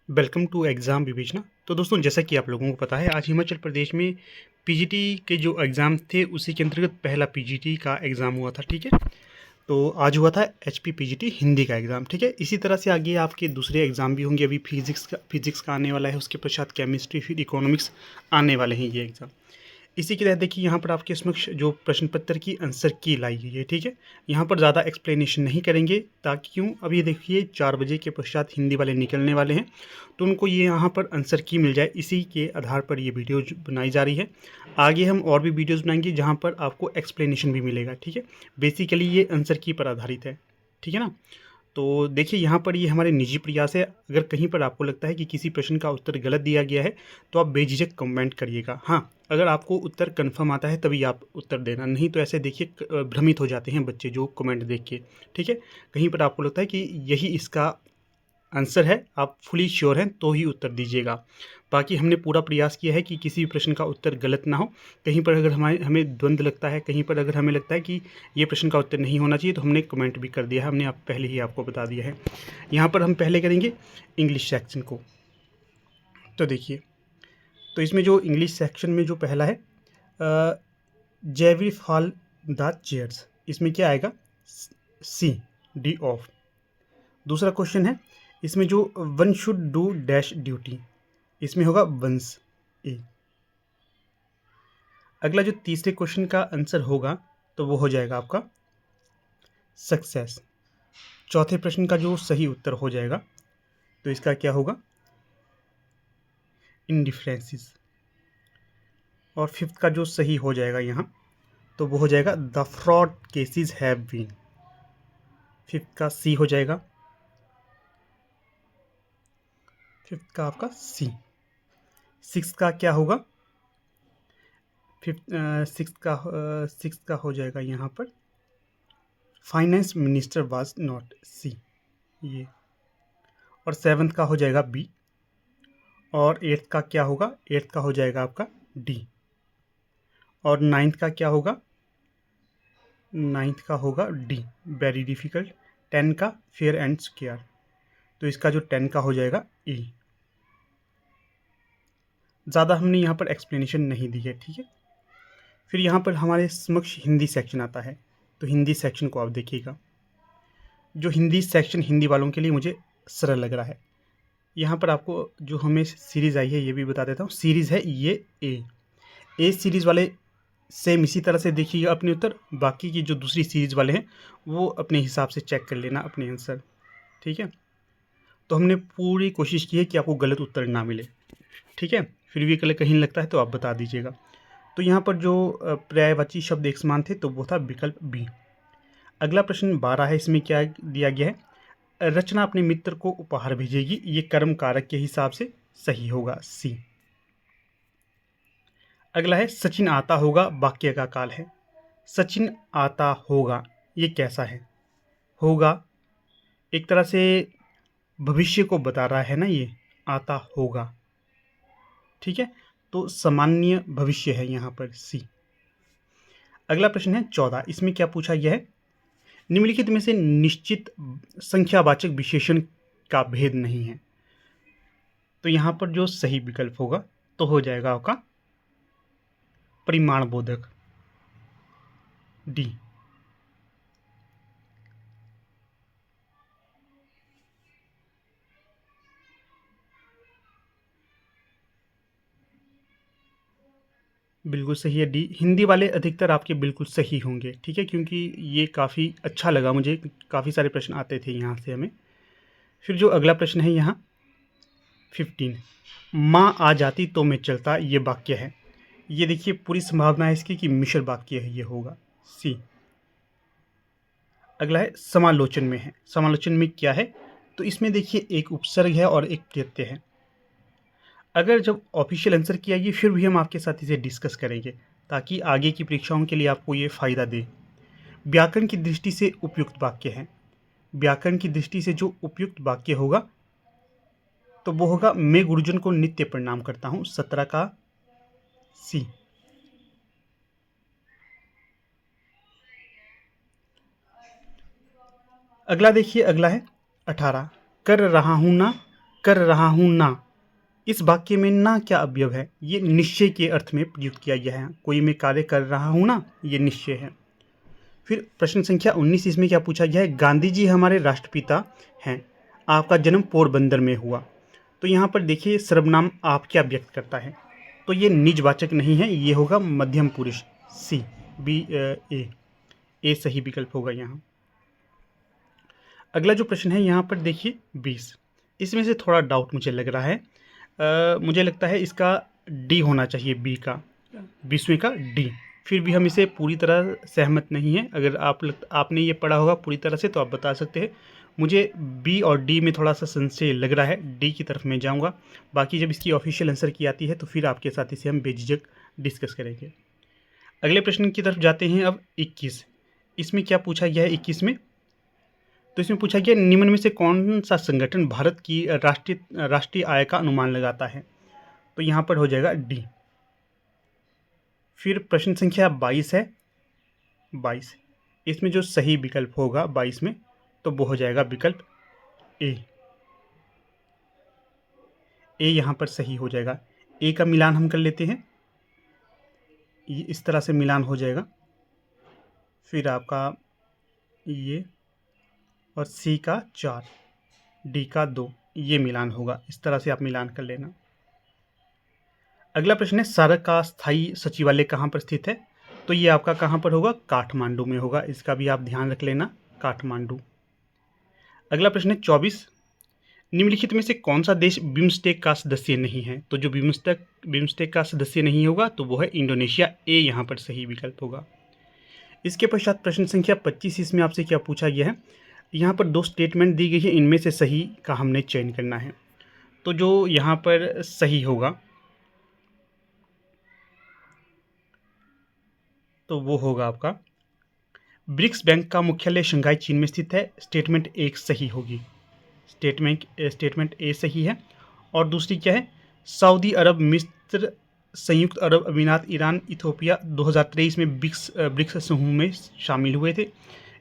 Welcome to exam विवेचना। तो दोस्तों, जैसा कि आप लोगों को पता है, आज हिमाचल प्रदेश में पीजीटी के जो एग्ज़ाम थे उसी के अंतर्गत पहला पीजीटी का एग्ज़ाम हुआ था। ठीक है, तो आज हुआ था एचपी पीजीटी हिंदी का एग्ज़ाम। ठीक है, इसी तरह से आगे आपके दूसरे एग्ज़ाम भी होंगे। अभी फिजिक्स का आने वाला है, उसके पश्चात केमिस्ट्री, फिर इकोनॉमिक्स आने वाले हैं ये एग्ज़ाम। इसी के तहत देखिए, यहाँ पर आपके समक्ष जो प्रश्न पत्र की आंसर की लाई गई है। ठीक है, यहाँ पर ज़्यादा एक्सप्लेनेशन नहीं करेंगे, ताकि क्यों, अभी देखिए 4 बजे के पश्चात हिंदी वाले निकलने वाले हैं, तो उनको ये यहाँ पर आंसर की मिल जाए, इसी के आधार पर ये वीडियो बनाई जा रही है। आगे हम और भी वीडियोज़ बनाएंगे जहाँ पर आपको एक्सप्लेनेशन भी मिलेगा। ठीक है, बेसिकली ये आंसर की पर आधारित है। ठीक है ना। तो देखिए, यहाँ पर ये हमारे निजी प्रयास है। अगर कहीं पर आपको लगता है कि किसी प्रश्न का उत्तर गलत दिया गया है, तो आप बेझिझक कमेंट करिएगा। हाँ, अगर आपको उत्तर कन्फर्म आता है तभी आप उत्तर देना, नहीं तो ऐसे देखिए भ्रमित हो जाते हैं बच्चे जो कमेंट देख के। ठीक है, कहीं पर आपको लगता है कि यही इसका आंसर है, आप फुली श्योर हैं, तो ही उत्तर दीजिएगा। बाकी हमने पूरा प्रयास किया है कि किसी भी प्रश्न का उत्तर गलत ना हो। कहीं पर अगर हमें द्वंद्व लगता है, कहीं पर अगर हमें लगता है कि ये प्रश्न का उत्तर नहीं होना चाहिए, तो हमने कमेंट भी कर दिया है, हमने आप पहले ही आपको बता दिया है। यहाँ पर हम पहले करेंगे इंग्लिश सेक्शन को। तो देखिए, तो इसमें जो इंग्लिश सेक्शन में जो पहला है, जेवी फॉल द चेयर्स, इसमें क्या आएगा? सी, डी ऑफ। दूसरा क्वेश्चन है, इसमें जो one should do dash duty, इसमें होगा वंस, ए। अगला जो तीसरे क्वेश्चन का आंसर होगा, तो वो हो जाएगा आपका सक्सेस। चौथे प्रश्न का जो सही उत्तर हो जाएगा, तो इसका क्या होगा? इंडिफरेंसेस। और फिफ्थ का जो सही हो जाएगा यहाँ, तो वो हो जाएगा the fraud cases have been. Fifth का सी हो जाएगा, फिफ्थ का आपका सी। सिक्स का क्या होगा? सिक्स का हो जाएगा यहाँ पर फाइनेंस मिनिस्टर वाज नॉट, सी, ये। और सेवन्थ का हो जाएगा बी। और एट्थ का क्या होगा? एट्थ का हो जाएगा आपका डी। और नाइन्थ का क्या होगा? नाइन्थ का होगा डी, वेरी डिफिकल्ट। 10 का फेयर एंड स्क्वायर, तो इसका जो 10 का हो जाएगा ई। ज़्यादा हमने यहाँ पर एक्सप्लेनेशन नहीं दी है। ठीक है, फिर यहाँ पर हमारे समक्ष हिंदी सेक्शन आता है, तो हिंदी सेक्शन को आप देखिएगा। जो हिंदी सेक्शन हिंदी वालों के लिए मुझे सरल लग रहा है। यहाँ पर आपको जो हमें सीरीज़ आई है ये भी बता देता हूँ। सीरीज़ है ये ए सीरीज़ वाले सेम इसी तरह से देखिएगा अपने उत्तर। बाकी की जो दूसरी सीरीज़ वाले हैं वो अपने हिसाब से चेक कर लेना अपने आंसर। ठीक है, तो हमने पूरी कोशिश की है कि आपको गलत उत्तर ना मिले। ठीक है, फिर भी कल कहीं लगता है तो आप बता दीजिएगा। तो यहाँ पर जो पर्यायवाची शब्द एक समान थे, तो वो था विकल्प बी। अगला प्रश्न 12 है। इसमें क्या दिया गया है? रचना अपने मित्र को उपहार भेजेगी, ये कर्म कारक के हिसाब से सही होगा, सी। अगला है सचिन आता होगा, वाक्य का काल है। सचिन आता होगा, ये कैसा है? होगा एक तरह से भविष्य को बता रहा है ना, ये आता होगा। ठीक है, तो सामान्य भविष्य है यहाँ पर, सी। अगला प्रश्न है 14। इसमें क्या पूछा गया है? निम्नलिखित में से निश्चित संख्यावाचक विशेषण का भेद नहीं है, तो यहाँ पर जो सही विकल्प होगा, तो हो जाएगा आपका परिमाण बोधक, डी। बिल्कुल सही है, डी। हिंदी वाले अधिकतर आपके बिल्कुल सही होंगे। ठीक है, क्योंकि ये काफ़ी अच्छा लगा मुझे, काफ़ी सारे प्रश्न आते थे यहाँ से हमें। फिर जो अगला प्रश्न है यहाँ 15, माँ आ जाती तो मैं चलता, ये वाक्य है। ये देखिए पूरी संभावना है इसकी कि मिश्र वाक्य है, ये होगा, सी। अगला है समालोचन में है। समालोचन में क्या है? तो इसमें देखिए एक उपसर्ग है और एक प्रत्यय है। अगर जब ऑफिशियल आंसर की आएगी फिर भी हम आपके साथ इसे डिस्कस करेंगे, ताकि आगे की परीक्षाओं के लिए आपको ये फ़ायदा दे। व्याकरण की दृष्टि से उपयुक्त वाक्य है। व्याकरण की दृष्टि से जो उपयुक्त वाक्य होगा, तो वो होगा मैं गुरुजन को नित्य प्रणाम करता हूँ, 17 का सी। अगला देखिए, अगला है 18, कर रहा हूँ ना कर रहा हूँ ना, इस वाक्य में ना क्या अवयव है? ये निश्चय के अर्थ में प्रयुक्त किया गया है। कोई मैं कार्य कर रहा हूँ ना, ये निश्चय है। फिर प्रश्न संख्या 19, इसमें क्या पूछा गया है? गांधी जी हमारे राष्ट्रपिता हैं, आपका जन्म पोरबंदर में हुआ। तो यहाँ पर देखिए सर्वनाम आप क्या व्यक्त करता है, तो ये निजवाचक नहीं है, ये होगा मध्यम पुरुष। सी बी ए सही विकल्प होगा यहाँ। अगला जो प्रश्न है यहाँ पर देखिए 20, इसमें से थोड़ा डाउट मुझे लग रहा है। मुझे लगता है इसका डी होना चाहिए, बी का, 20वें का डी। फिर भी हम इसे पूरी तरह सहमत नहीं हैं। अगर आपने ये पढ़ा होगा पूरी तरह से तो आप बता सकते हैं। मुझे बी और डी में थोड़ा सा संशय लग रहा है, डी की तरफ मैं जाऊंगा। बाकी जब इसकी ऑफिशियल आंसर की आती है तो फिर आपके साथ इसे हम बेझिझक डिस्कस करेंगे। अगले प्रश्न की तरफ जाते हैं अब 21। इसमें क्या पूछा गया है 21 में? तो इसमें पूछा गया निम्न में से कौन सा संगठन भारत की राष्ट्रीय आय का अनुमान लगाता है? तो यहाँ पर हो जाएगा डी। फिर प्रश्न संख्या 22 है, 22, इसमें जो सही विकल्प होगा 22 में, तो वो हो जाएगा विकल्प ए। यहाँ पर सही हो जाएगा। ए का मिलान हम कर लेते हैं, ये इस तरह से मिलान हो जाएगा। फिर आपका ये और सी का 4, डी का 2, ये मिलान होगा। इस तरह से आप मिलान कर लेना। अगला प्रश्न है सार्क का स्थायी सचिवालय कहाँ पर स्थित है? तो ये आपका कहाँ पर होगा? काठमांडू में होगा। इसका भी आप ध्यान रख लेना, काठमांडू। अगला प्रश्न है 24, निम्नलिखित में से कौन सा देश बिम्स्टेक का सदस्य नहीं है? तो जो बिम्स्टेक का सदस्य नहीं होगा तो वो है इंडोनेशिया। ए यहाँ पर सही विकल्प होगा। इसके पश्चात प्रश्न संख्या 25, इसमें आपसे क्या पूछा गया है? यहाँ पर 2 स्टेटमेंट दी गई है, इनमें से सही का हमने चयन करना है। तो जो यहाँ पर सही होगा तो वो होगा आपका ब्रिक्स बैंक का मुख्यालय शंघाई चीन में स्थित है। स्टेटमेंट 1 सही होगी। स्टेटमेंट ए सही है। और दूसरी क्या है? सऊदी अरब, मिस्र, संयुक्त अरब अमीरात, ईरान, इथोपिया 2023 में ब्रिक्स समूह में शामिल हुए थे।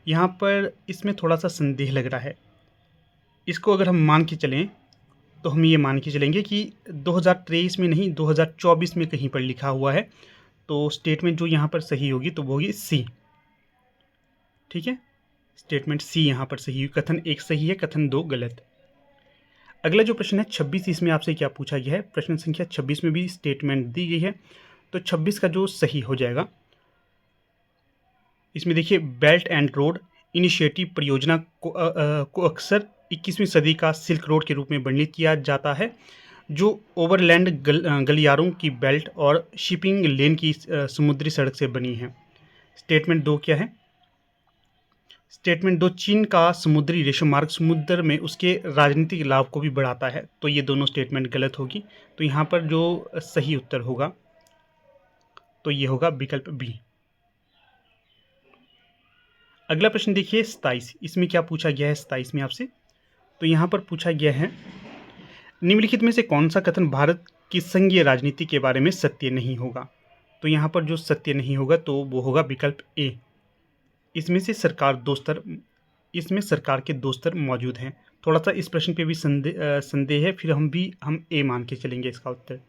यहाँ पर इसमें थोड़ा सा संदेह लग रहा है। इसको अगर हम मान के चलें तो हम ये मान के चलेंगे कि 2023 में नहीं, 2024 में कहीं पर लिखा हुआ है। तो स्टेटमेंट जो यहाँ पर सही होगी तो वो होगी सी। ठीक है, स्टेटमेंट सी यहाँ पर सही। कथन 1 सही है, कथन 2 गलत। अगला जो प्रश्न है 26, इसमें आपसे क्या पूछा गया है? प्रश्न संख्या 26 में भी स्टेटमेंट दी गई है, तो 26 का जो सही हो जाएगा, इसमें देखिए बेल्ट एंड रोड इनिशिएटिव परियोजना को अक्सर 21वीं सदी का सिल्क रोड के रूप में वर्णित किया जाता है, जो ओवरलैंड गलियारों की बेल्ट और शिपिंग लेन की समुद्री सड़क से बनी है। स्टेटमेंट 2 क्या है? स्टेटमेंट 2 चीन का समुद्री रेशम मार्ग समुद्र में उसके राजनीतिक लाभ को भी बढ़ाता है। तो ये दोनों स्टेटमेंट गलत होगी। तो यहाँ पर जो सही उत्तर होगा तो ये होगा विकल्प बी। अगला प्रश्न देखिए 27, इसमें क्या पूछा गया है 27 में आपसे? तो यहाँ पर पूछा गया है निम्नलिखित में से कौन सा कथन भारत की संघीय राजनीति के बारे में सत्य नहीं होगा? तो यहाँ पर जो सत्य नहीं होगा तो वो होगा विकल्प ए। इसमें सरकार के 2 स्तर मौजूद हैं। थोड़ा सा इस प्रश्न पे भी संदेह है, फिर हम ए मान के चलेंगे इसका उत्तर।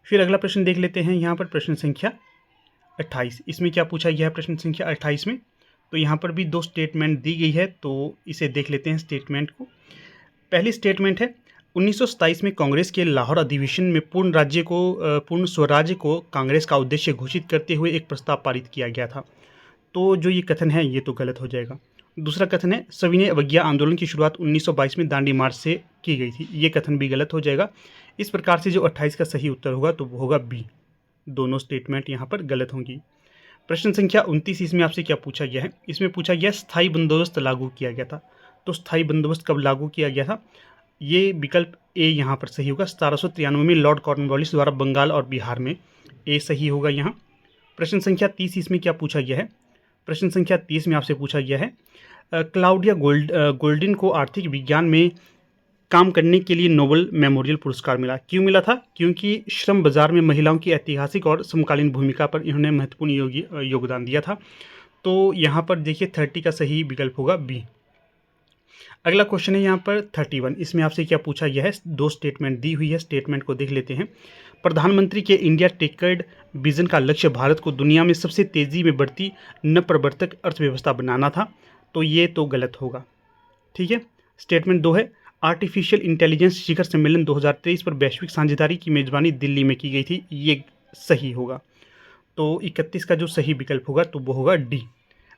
फिर अगला प्रश्न देख लेते हैं, यहाँ पर प्रश्न संख्या 28, इसमें क्या पूछा गया है प्रश्न संख्या 28 में? तो यहाँ पर भी 2 स्टेटमेंट दी गई है, तो इसे देख लेते हैं स्टेटमेंट को। पहली स्टेटमेंट है 1927 में कांग्रेस के लाहौर अधिवेशन में पूर्ण स्वराज्य को कांग्रेस का उद्देश्य घोषित करते हुए एक प्रस्ताव पारित किया गया था। तो जो ये कथन है ये तो गलत हो जाएगा। दूसरा कथन है सविनय अवज्ञा आंदोलन की शुरुआत 1922 में दांडी मार्च से की गई थी। ये कथन भी गलत हो जाएगा। इस प्रकार से जो 28 का सही उत्तर होगा तो वो होगा बी। दोनों स्टेटमेंट यहाँ पर गलत होंगी। प्रश्न संख्या 29, इसमें आपसे क्या पूछा गया है? इसमें पूछा गया स्थायी बंदोबस्त लागू किया गया था। तो स्थायी बंदोबस्त कब लागू किया गया था? ये विकल्प ए यहाँ पर सही होगा। 1793 में लॉर्ड कॉर्नवालिस द्वारा बंगाल और बिहार में। ए सही होगा यहाँ। प्रश्न संख्या 30, इसमें क्या पूछा गया है? प्रश्न संख्या 30 में आपसे पूछा गया है क्लाउडिया गोल्डिन को आर्थिक विज्ञान में काम करने के लिए नोबेल मेमोरियल पुरस्कार मिला। क्यों मिला था? क्योंकि श्रम बाजार में महिलाओं की ऐतिहासिक और समकालीन भूमिका पर इन्होंने महत्वपूर्ण योगदान दिया था। तो यहाँ पर देखिए 30 का सही विकल्प होगा बी। अगला क्वेश्चन है यहाँ पर 31। इसमें आपसे क्या पूछा गया है, दो स्टेटमेंट दी हुई है, स्टेटमेंट को देख लेते हैं। प्रधानमंत्री के इंडिया टेक्ड विजन का लक्ष्य भारत को दुनिया में सबसे तेज़ी में बढ़ती नवप्रवर्तक अर्थव्यवस्था बनाना था, तो ये तो गलत होगा। ठीक है। स्टेटमेंट 2 है, आर्टिफिशियल इंटेलिजेंस शिखर सम्मेलन 2023 पर वैश्विक साझेदारी की मेजबानी दिल्ली में की गई थी, ये सही होगा। तो 31 का जो सही विकल्प होगा तो वो होगा डी।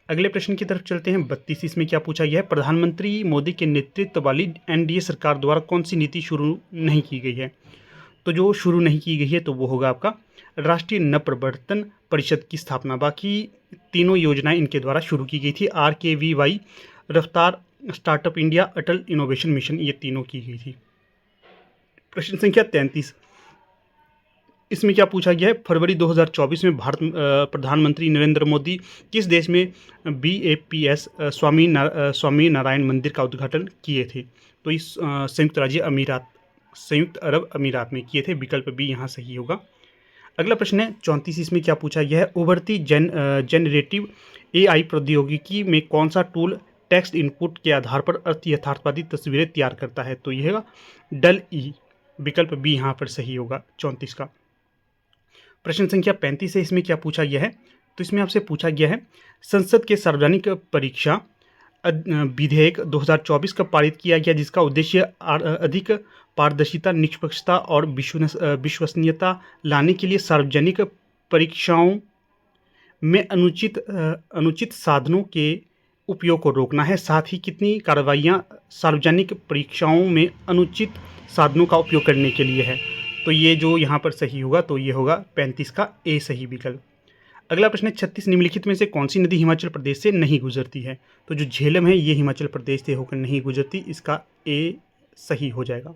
अगले प्रश्न की तरफ चलते हैं। 32। इसमें क्या पूछा गया है, प्रधानमंत्री मोदी के नेतृत्व वाली एनडीए सरकार द्वारा कौन सी नीति शुरू नहीं की गई है, तो जो शुरू नहीं की गई है तो वो होगा आपका राष्ट्रीय नवप्रवर्तन परिषद की स्थापना। बाकी तीनों योजनाएं इनके द्वारा शुरू की गई थी, RKVY, रफ्तार, स्टार्टअप इंडिया, अटल इनोवेशन मिशन, ये तीनों की गई थी। प्रश्न संख्या 33। इसमें क्या पूछा गया है, फरवरी 2024 में भारत प्रधानमंत्री नरेंद्र मोदी किस देश में BAPS स्वामी नारायण मंदिर का उद्घाटन किए थे, तो इस संयुक्त अरब अमीरात में किए थे, विकल्प बी यहाँ सही होगा। अगला प्रश्न है 34। इसमें क्या पूछा गया है, उभरती जनरेटिव AI प्रौद्योगिकी में कौन सा टूल टेक्स्ट इनपुट के आधार पर यथार्थवादी तस्वीरें तैयार करता है, तो यह DALL-E, विकल्प बी यहाँ पर सही होगा 34 का। प्रश्न संख्या 35 है। इसमें क्या पूछा गया है, तो इसमें आपसे पूछा गया है, संसद के सार्वजनिक परीक्षा विधेयक 2024 का पारित किया गया, जिसका उद्देश्य अधिक पारदर्शिता, निष्पक्षता और विश्वसनीयता लाने के लिए सार्वजनिक परीक्षाओं में अनुचित साधनों के उपयोग को रोकना है। साथ ही कितनी कार्रवाइयाँ सार्वजनिक परीक्षाओं में अनुचित साधनों का उपयोग करने के लिए है, तो ये जो यहाँ पर सही होगा तो ये होगा 35 का ए सही विकल्प। अगला प्रश्न है 36। निम्नलिखित में से कौन सी नदी हिमाचल प्रदेश से नहीं गुजरती है, तो जो झेलम है ये हिमाचल प्रदेश से होकर नहीं गुजरती, इसका ए सही हो जाएगा।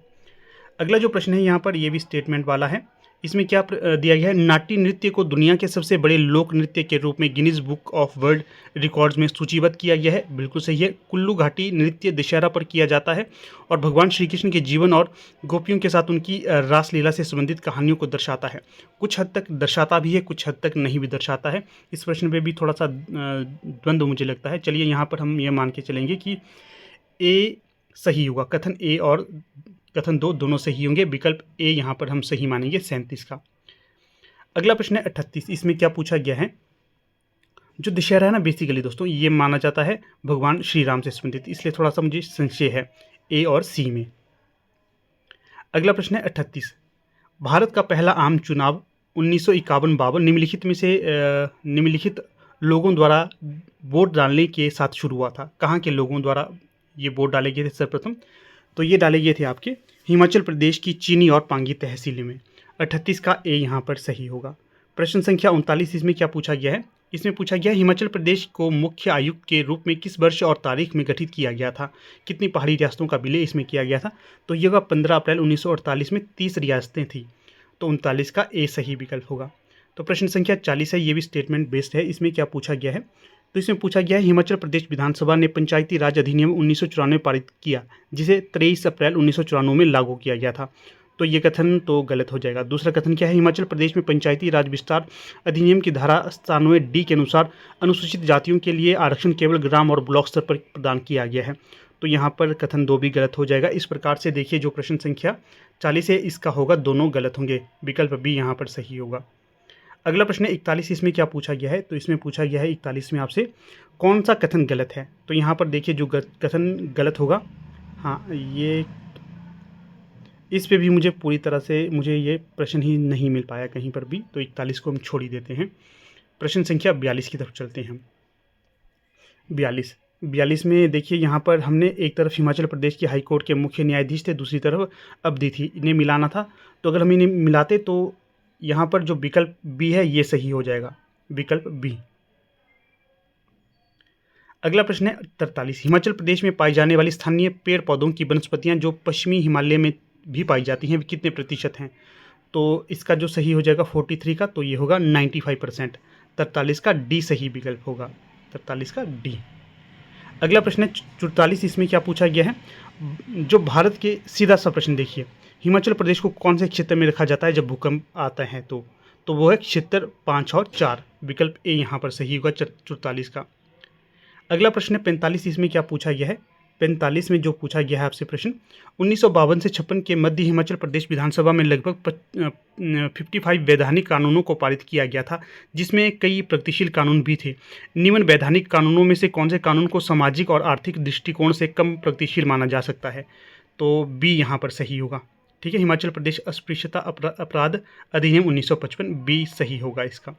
अगला जो प्रश्न है यहाँ पर ये भी स्टेटमेंट वाला है। इसमें क्या दिया गया है, नाट्य नृत्य को दुनिया के सबसे बड़े लोक नृत्य के रूप में Guinness book of world records में सूचीबद्ध किया गया है, बिल्कुल सही है। कुल्लू घाटी नृत्य दशहरा पर किया जाता है और भगवान श्री कृष्ण के जीवन और गोपियों के साथ उनकी रासलीला से संबंधित कहानियों को दर्शाता है। कुछ हद तक दर्शाता भी है, कुछ हद तक नहीं भी दर्शाता है। इस प्रश्न पर भी थोड़ा सा द्वंद्व मुझे लगता है। चलिए यहाँ पर हम ये मान के चलेंगे कि ए सही होगा, कथन ए और कथन 2 दोनों सही होंगे, विकल्प ए यहाँ पर हम सही मानेंगे 37 का। अगला प्रश्न है 38। इसमें क्या पूछा गया है, जो दशहरा है ना बेसिकली दोस्तों ये माना जाता है भगवान श्री राम से संबंधित, इसलिए थोड़ा सा मुझे संशय है ए और सी में। अगला प्रश्न है 38। भारत का पहला आम चुनाव 1951-52 निम्नलिखित लोगों द्वारा वोट डालने के साथ शुरू हुआ था। कहाँ के लोगों द्वारा ये वोट डाले गए थे सर्वप्रथम, तो ये डाले गए थे आपके हिमाचल प्रदेश की चीनी और पांगी तहसील में। 38 का ए यहाँ पर सही होगा। प्रश्न संख्या 39। इसमें क्या पूछा गया है, इसमें पूछा गया हिमाचल प्रदेश को मुख्य आयुक्त के रूप में किस वर्ष और तारीख में गठित किया गया था, कितनी पहाड़ी रियासतों का विलय इसमें किया गया था, तो ये 15 अप्रैल 1948 में 30 रियासतें थी, तो 39 का ए सही विकल्प होगा। तो प्रश्न संख्या 40 है, ये भी स्टेटमेंट बेस्ड है। इसमें क्या पूछा गया है, तो इसमें पूछा गया है हिमाचल प्रदेश विधानसभा ने पंचायती राज अधिनियम 1994 पारित किया, जिसे 23 अप्रैल 1994 में लागू किया गया था, तो ये कथन तो गलत हो जाएगा। दूसरा कथन क्या है, हिमाचल प्रदेश में पंचायती राज विस्तार अधिनियम की धारा 97D के अनुसार अनुसूचित जातियों के लिए आरक्षण केवल ग्राम और ब्लॉक स्तर पर प्रदान किया गया है, तो यहाँ पर कथन 2 भी गलत हो जाएगा। इस प्रकार से देखिए जो प्रश्न संख्या 40 है इसका होगा दोनों गलत होंगे, विकल्प बी यहाँ पर सही होगा। अगला प्रश्न है 41। इसमें क्या पूछा गया है, तो इसमें पूछा गया है 41 में आपसे कौन सा कथन गलत है, तो यहाँ पर देखिए जो कथन गलत होगा, हाँ ये इस पे भी मुझे पूरी तरह से मुझे ये प्रश्न ही नहीं मिल पाया कहीं पर भी, तो 41 को हम छोड़ ही देते हैं। प्रश्न संख्या 42 की तरफ चलते हैं। 42 में देखिए यहाँ पर हमने एक तरफ हिमाचल प्रदेश के हाईकोर्ट के मुख्य न्यायाधीश थे, दूसरी तरफ अवधि थी, इन्हें मिलाना था, तो अगर हम इन्हें मिलाते तो यहाँ पर जो विकल्प बी है ये सही हो जाएगा, विकल्प बी। अगला प्रश्न है 43। हिमाचल प्रदेश में पाई जाने वाली स्थानीय पेड़ पौधों की वनस्पतियाँ जो पश्चिमी हिमालय में भी पाई जाती हैं कितने प्रतिशत हैं, तो इसका जो सही हो जाएगा 43 का, तो ये होगा 95%। 43 का डी सही विकल्प होगा, 43 का डी। अगला प्रश्न है 44। इसमें क्या पूछा गया है, जो भारत के सीधा सा प्रश्न देखिए, हिमाचल प्रदेश को कौन से क्षेत्र में रखा जाता है जब भूकंप आता है, तो वो है क्षेत्र 5 और 4, विकल्प ए यहाँ पर सही होगा 44 का। अगला प्रश्न है 45। इसमें क्या पूछा गया है, 45 में जो पूछा गया है आपसे प्रश्न, 1952 से 56 के मध्य हिमाचल प्रदेश विधानसभा में लगभग 55 वैधानिक कानूनों को पारित किया गया था, जिसमें कई प्रगतिशील कानून भी थे। निम्न वैधानिक कानूनों में से कौन से कानून को सामाजिक और आर्थिक दृष्टिकोण से कम प्रगतिशील माना जा सकता है? तो बी यहाँ पर सही होगा। ठीक है, हिमाचल प्रदेश अस्पृश्यता अपराध अधिनियम 1955, बी सही होगा इसका।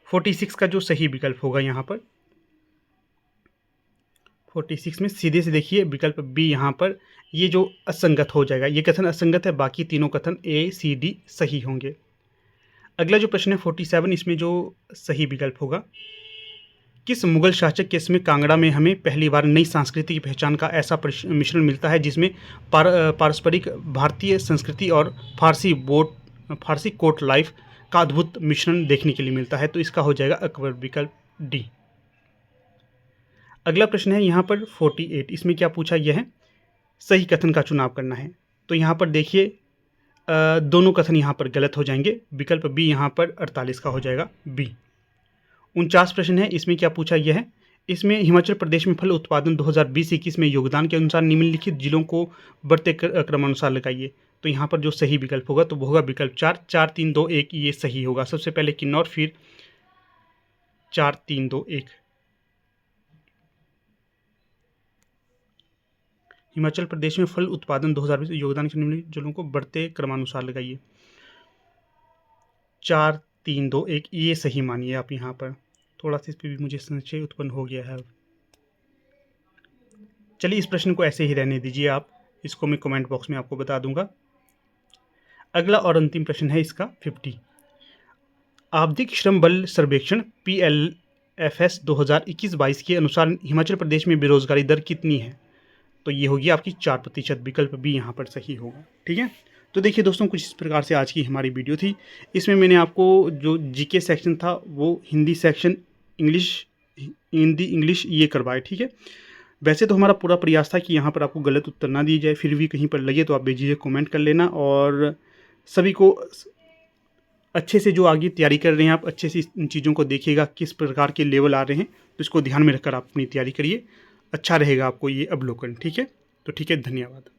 46 का जो सही विकल्प होगा यहाँ पर, 46 में सीधे से देखिए विकल्प बी यहाँ पर, ये जो असंगत हो जाएगा, ये कथन असंगत है, बाकी तीनों कथन ए सी डी सही होंगे। अगला जो प्रश्न है 47, इसमें जो सही विकल्प होगा, किस मुगल शासक के समय कांगड़ा में हमें पहली बार नई सांस्कृतिक पहचान का ऐसा मिश्रण मिलता है जिसमें पारस्परिक भारतीय संस्कृति और फारसी कोर्ट लाइफ का अद्भुत मिश्रण देखने के लिए मिलता है? तो इसका हो जाएगा अकबर, विकल्प डी। अगला प्रश्न है यहाँ पर 48, इसमें क्या पूछा गया है, सही कथन का चुनाव करना है। तो यहाँ पर देखिए दोनों कथन यहाँ पर गलत हो जाएंगे, विकल्प बी यहाँ पर 48 का हो जाएगा बी। 49 प्रश्न है, इसमें क्या पूछा गया है, इसमें हिमाचल प्रदेश में फल उत्पादन 2020-21 में योगदान के अनुसार निम्नलिखित जिलों को बढ़ते क्रमानुसार लगाइए। तो यहाँ पर जो सही विकल्प होगा तो वो होगा विकल्प 4, 4 3 2 1, ये सही होगा। सबसे पहले किन्नौर, फिर 4 3 2 1। हिमाचल प्रदेश में फल उत्पादन 2020 योगदान के निम्नलिखित जिलों को बढ़ते क्रमानुसार लगाइए, 4 3 2 1, ये सही मानिए आप। यहाँ पर थोड़ा सा इस पर भी मुझे संशय उत्पन्न हो गया है। चलिए इस प्रश्न को ऐसे ही रहने दीजिए आप, इसको मैं कमेंट बॉक्स में आपको बता दूंगा। अगला और अंतिम प्रश्न है इसका 50, आवधिक श्रम बल सर्वेक्षण PLFS 2021-22 के अनुसार हिमाचल प्रदेश में बेरोजगारी दर कितनी है? तो ये होगी आपकी 4%, विकल्प बी यहाँ पर सही होगा। ठीक है, तो देखिए दोस्तों, कुछ इस प्रकार से आज की हमारी वीडियो थी। इसमें मैंने आपको जो जीके सेक्शन था वो हिंदी सेक्शन, हिंदी इंग्लिश ये करवाए। ठीक है, वैसे तो हमारा पूरा प्रयास था कि यहाँ पर आपको गलत उत्तर ना दिए जाए, फिर भी कहीं पर लगे तो आप बेझिझक कमेंट कर लेना, और सभी को अच्छे से जो आगे तैयारी कर रहे हैं आप अच्छे से इन चीज़ों को देखिएगा, किस प्रकार के लेवल आ रहे हैं, तो इसको ध्यान में रखकर आप अपनी तैयारी करिए, अच्छा रहेगा आपको ये अवलोकन। ठीक है, तो ठीक है, धन्यवाद।